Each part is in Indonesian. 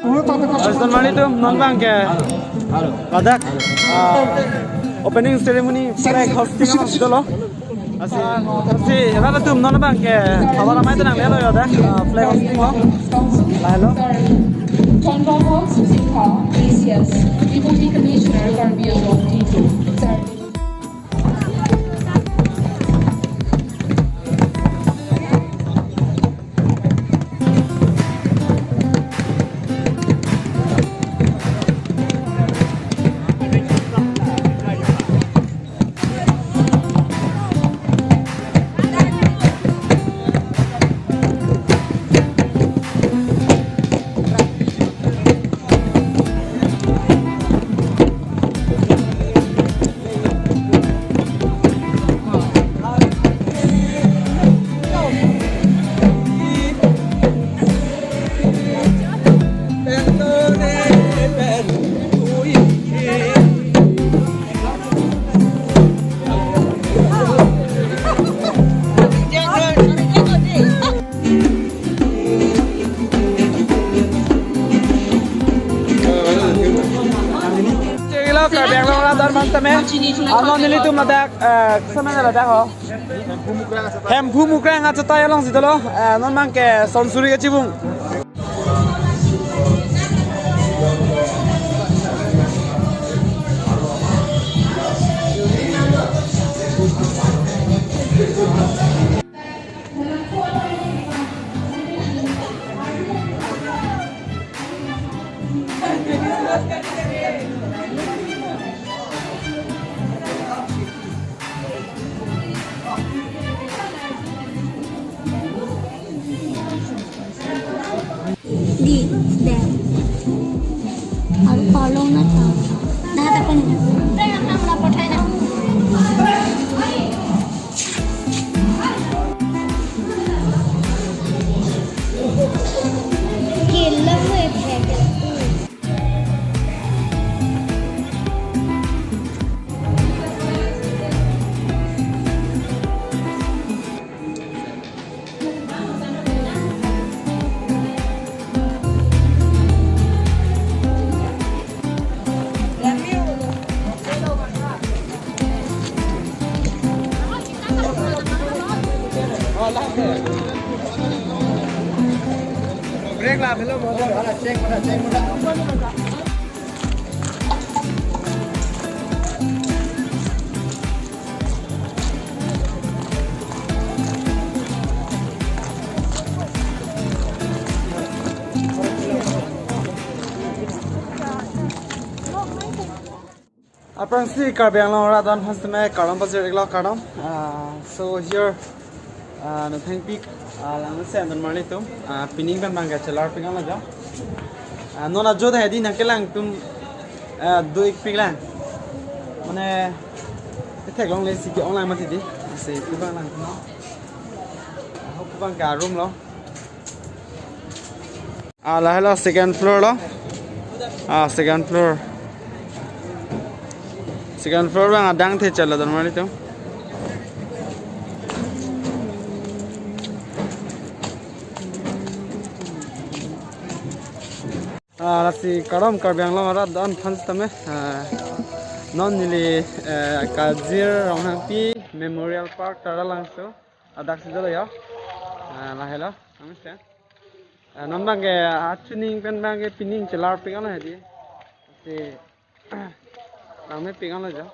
Mani tu non bang ke badak opening ceremony flag hosting ama dolo asi rada tu non bang ke awara mai tu nang lelo yo da flag hosting lo hello Yes, Deputy Commissioner Karbi sir. Karbi ang mga dan man tame ano nili tu madak sama na ladak ho hem bhumu krang at tayo lang sidolo non man ke sonsuri ke chibung Di dan harus follow na ta dah tak pun saya nak dapat saya killer web break lah belum ada cek muda Aphan si Karbi ang long radan has to make karam pasir igla karam so here no thank peak lang se andan marni tum pinning ban bang chelar pingang la ja no na jo da di na kelang tum do ek pinglang mane tek long le si ki online ma ti di se tu bang lang no hop bang ka room lo la hello second floor lo second floor bang adang the chala dan marni tum Nasi karam Karbi ang long rat dan fans tame non nili kazir ronghampi memorial park tara langso adak sijalo ya la hello namaste non bangge achuning pen bangge pining chelar pingal hedi si kame pingal ja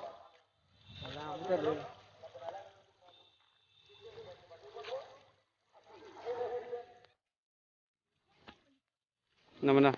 namana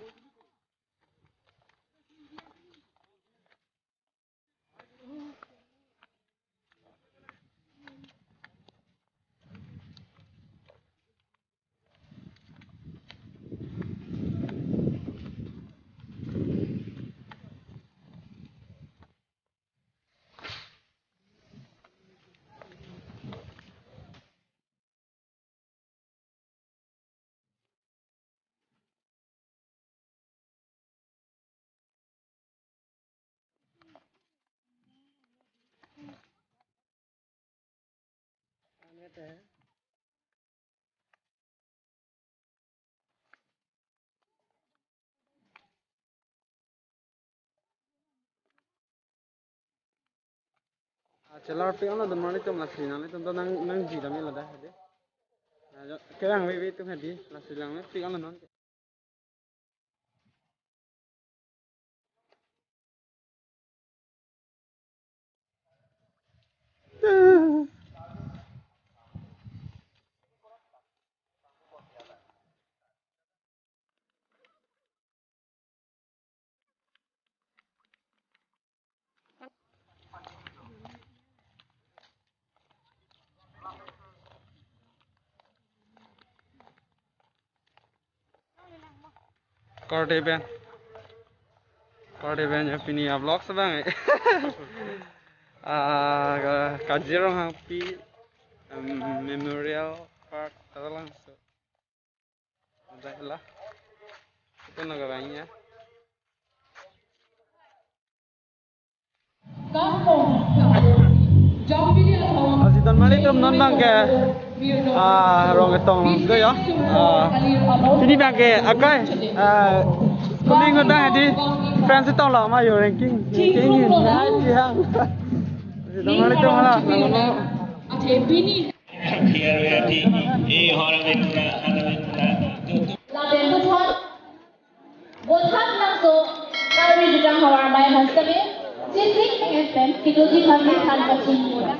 Celar pi ana dan mari tum lasri nang tum nang ji dami lada hade. Kerang we tum hadi lasri lang pi ana non. Karbi nya pini vlog sebang. Kajirong happy memorial park tadalang so. Adalah. Itu nagaranya. Asitan mali tum non bang ke rong etong go ya. Sini bang ke akai kuning ngota hadi friends tong la ma yo ranking ni hang. Asitan mali tum hala ngono. Botham nangso Karbi jang hawar mai hastame jisik pengen pen kitoji kami kan kacing muda.